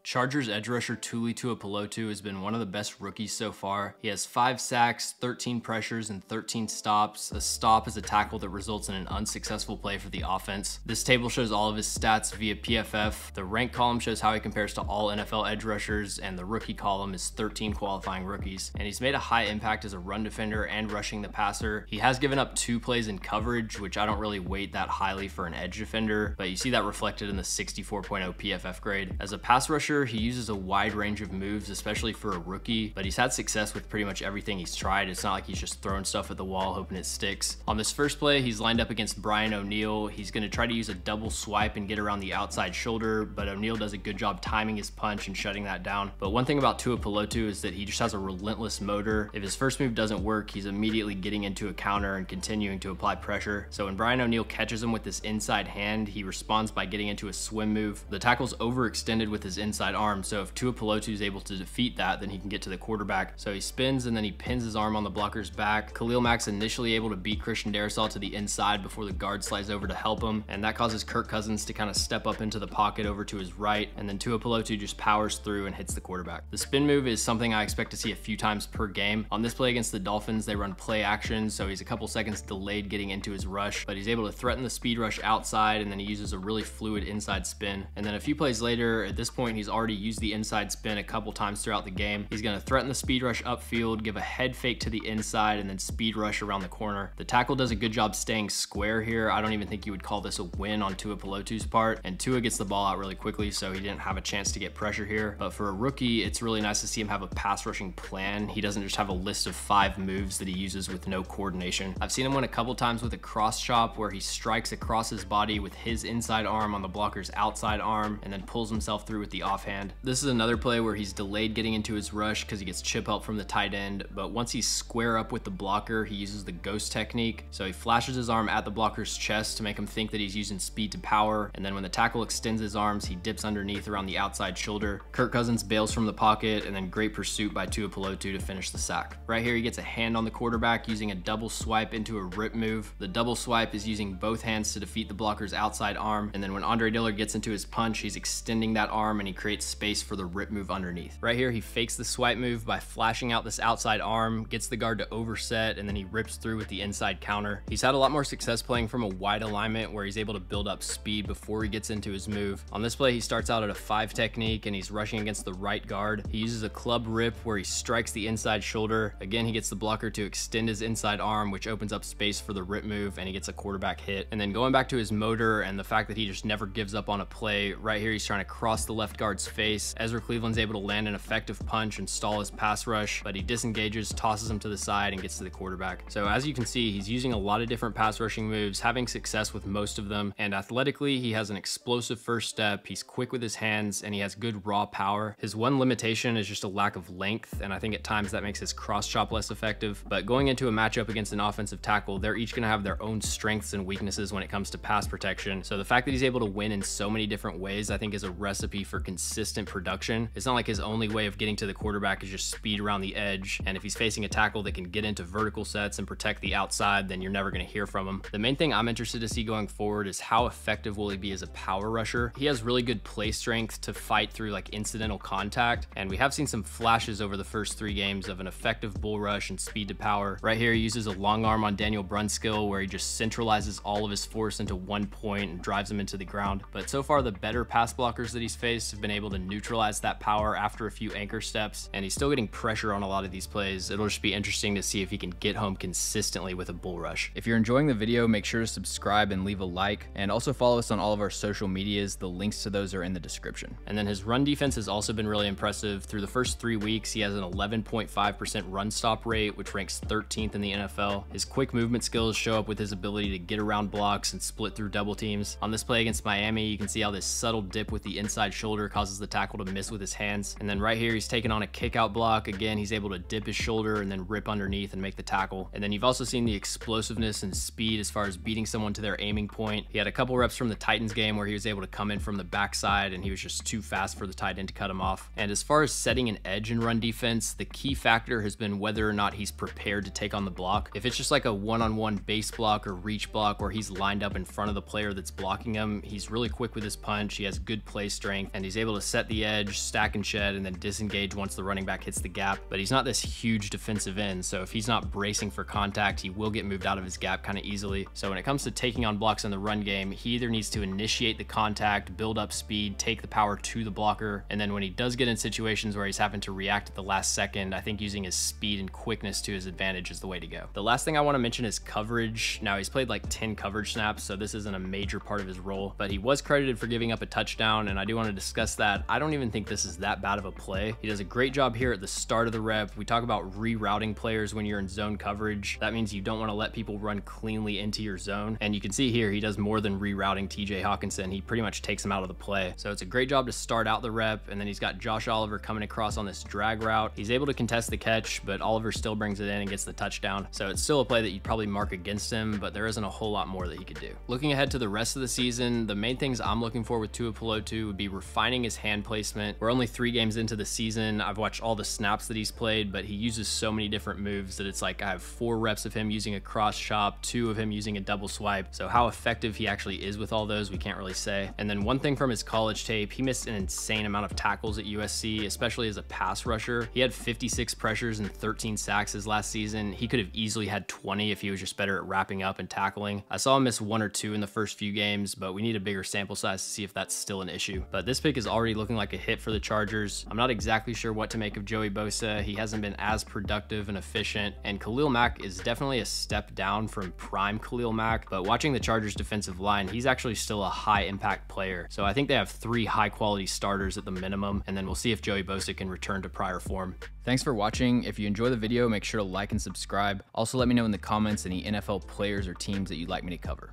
Chargers edge rusher Tuli Tuipulotu has been one of the best rookies so far. He has 5 sacks, 13 pressures, and 13 stops. A stop is a tackle that results in an unsuccessful play for the offense. This table shows all of his stats via PFF. The rank column shows how he compares to all NFL edge rushers, and the rookie column is 13 qualifying rookies. And he's made a high impact as a run defender and rushing the passer. He has given up 2 plays in coverage, which I don't really weight that highly for an edge defender, but you see that reflected in the 64.0 PFF grade. As a pass rusher, he uses a wide range of moves, especially for a rookie, but he's had success with pretty much everything he's tried. It's not like he's just throwing stuff at the wall hoping it sticks. On this first play, he's lined up against Brian O'Neill. He's going to try to use a double swipe and get around the outside shoulder, but O'Neill does a good job timing his punch and shutting that down. But one thing about Tuipulotu is that he just has a relentless motor. If his first move doesn't work, he's immediately getting into a counter and continuing to apply pressure. So when Brian O'Neill catches him with this inside hand, he responds by getting into a swim move. The tackle's overextended with his inside arm, so if Tuipulotu is able to defeat that, then he can get to the quarterback. So he spins and then he pins his arm on the blocker's back. Khalil Mack's initially able to beat Christian Darrisaw to the inside before the guard slides over to help him, and that causes Kirk Cousins to kind of step up into the pocket over to his right, and then Tuipulotu just powers through and hits the quarterback. The spin move is something I expect to see a few times per game. On this play against the Dolphins, they run play action, so he's a couple seconds delayed getting into his rush, but he's able to threaten the speed rush outside, and then he uses a really fluid inside spin. And then a few plays later, at this point, he's already used the inside spin a couple times throughout the game. He's going to threaten the speed rush upfield, give a head fake to the inside, and then speed rush around the corner. The tackle does a good job staying square here. I don't even think you would call this a win on Tuipulotu's part, and Tua gets the ball out really quickly, so he didn't have a chance to get pressure here. But for a rookie, it's really nice to see him have a pass rushing plan. He doesn't just have a list of 5 moves that he uses with no coordination. I've seen him win a couple times with a cross chop where he strikes across his body with his inside arm on the blocker's outside arm and then pulls himself through with the offhand. This is another play where he's delayed getting into his rush because he gets chip help from the tight end, but once he's square up with the blocker, he uses the ghost technique. So he flashes his arm at the blocker's chest to make him think that he's using speed to power, and then when the tackle extends his arms, he dips underneath around the outside shoulder. Kirk Cousins bails from the pocket, and then great pursuit by Tuipulotu to finish the sack. Right here, he gets a hand on the quarterback using a double swipe into a rip move. The double swipe is using both hands to defeat the blocker's outside arm, and then when Andre Dillard gets into his punch, he's extending that arm and he creates space for the rip move underneath. Right here, he fakes the swipe move by flashing out this outside arm, gets the guard to overset, and then he rips through with the inside counter. He's had a lot more success playing from a wide alignment where he's able to build up speed before he gets into his move. On this play, he starts out at a 5 technique and he's rushing against the right guard. He uses a club rip where he strikes the inside shoulder. Again, he gets the blocker to extend his inside arm, which opens up space for the rip move, and he gets a quarterback hit. And then going back to his motor and the fact that he just never gives up on a play, right here he's trying to cross the left guard's face. Ezra Cleveland's able to land an effective punch and stall his pass rush, but he disengages, tosses him to the side, and gets to the quarterback. So as you can see, he's using a lot of different pass rushing moves, having success with most of them, and athletically, he has an explosive first step, he's quick with his hands, and he has good raw power. His one limitation is just a lack of length, and I think at times that makes his cross chop less effective, but going into a matchup against an offensive tackle, they're each going to have their own strengths and weaknesses when it comes to pass protection. So the fact that he's able to win in so many different ways, I think is a recipe for consistent production. It's not like his only way of getting to the quarterback is just speed around the edge, and if he's facing a tackle that can get into vertical sets and protect the outside, then you're never going to hear from him. The main thing I'm interested to see going forward is how effective will he be as a power rusher. He has really good play strength to fight through like incidental contact, and we have seen some flashes over the first 3 games of an effective bull rush and speed to power. Right here, he uses a long arm on Daniel Brunskill where he just centralizes all of his force into one point and drives him into the ground. But so far, the better pass blockers that he's faced have been able to neutralize that power after a few anchor steps, and he's still getting pressure on a lot of these plays. It'll just be interesting to see if he can get home consistently with a bull rush. If you're enjoying the video, make sure to subscribe and leave a like, and also follow us on all of our social medias. The links to those are in the description. And then his run defense has also been really impressive. Through the first 3 weeks, he has an 11.5% run stop rate, which ranks 13th in the NFL. His quick movement skills show up with his ability to get around blocks and split through double teams. On this play against Miami, you can see how this subtle dip with the inside shoulder causes the tackle to miss with his hands. And then right here, he's taking on a kick out block. Again, he's able to dip his shoulder and then rip underneath and make the tackle. And then you've also seen the explosiveness and speed as far as beating someone to their aiming point. He had a couple reps from the Titans game where he was able to come in from the backside and he was just too fast for the tight end to cut him off. And as far as setting an edge in run defense, the key factor has been whether or not he's prepared to take on the block. If it's just like a one-on-one base block or reach block where he's lined up in front of the player that's blocking him, he's really quick with his punch, he has good play strength, and he's able to to set the edge, stack and shed, and then disengage once the running back hits the gap, but he's not this huge defensive end, so if he's not bracing for contact, he will get moved out of his gap kind of easily. So when it comes to taking on blocks in the run game, he either needs to initiate the contact, build up speed, take the power to the blocker, and then when he does get in situations where he's having to react at the last second, I think using his speed and quickness to his advantage is the way to go. The last thing I want to mention is coverage. Now, he's played like 10 coverage snaps, so this isn't a major part of his role, but he was credited for giving up a touchdown, and I do want to discuss that. I don't even think this is that bad of a play. He does a great job here at the start of the rep. We talk about rerouting players when you're in zone coverage. That means you don't want to let people run cleanly into your zone, and you can see here he does more than rerouting TJ Hawkinson. He pretty much takes him out of the play. So it's a great job to start out the rep, and then he's got Josh Oliver coming across on this drag route. He's able to contest the catch, but Oliver still brings it in and gets the touchdown. So it's still a play that you'd probably mark against him, but there isn't a whole lot more that he could do. Looking ahead to the rest of the season, the main things I'm looking for with Tuipulotu would be refining his hand placement. We're only 3 games into the season. I've watched all the snaps that he's played, but he uses so many different moves that it's like I have 4 reps of him using a cross chop, 2 of him using a double swipe. So how effective he actually is with all those, we can't really say. And then one thing from his college tape, he missed an insane amount of tackles at USC, especially as a pass rusher. He had 56 pressures and 13 sacks his last season. He could have easily had 20 if he was just better at wrapping up and tackling. I saw him miss 1 or 2 in the first few games, but we need a bigger sample size to see if that's still an issue. But this pick is already looking like a hit for the Chargers. I'm not exactly sure what to make of Joey Bosa. He hasn't been as productive and efficient, and Khalil Mack is definitely a step down from prime Khalil Mack, but watching the Chargers defensive line, he's actually still a high impact player. So I think they have 3 high quality starters at the minimum, and then we'll see if Joey Bosa can return to prior form. Thanks for watching. If you enjoy the video, make sure to like and subscribe. Also, let me know in the comments any NFL players or teams that you'd like me to cover.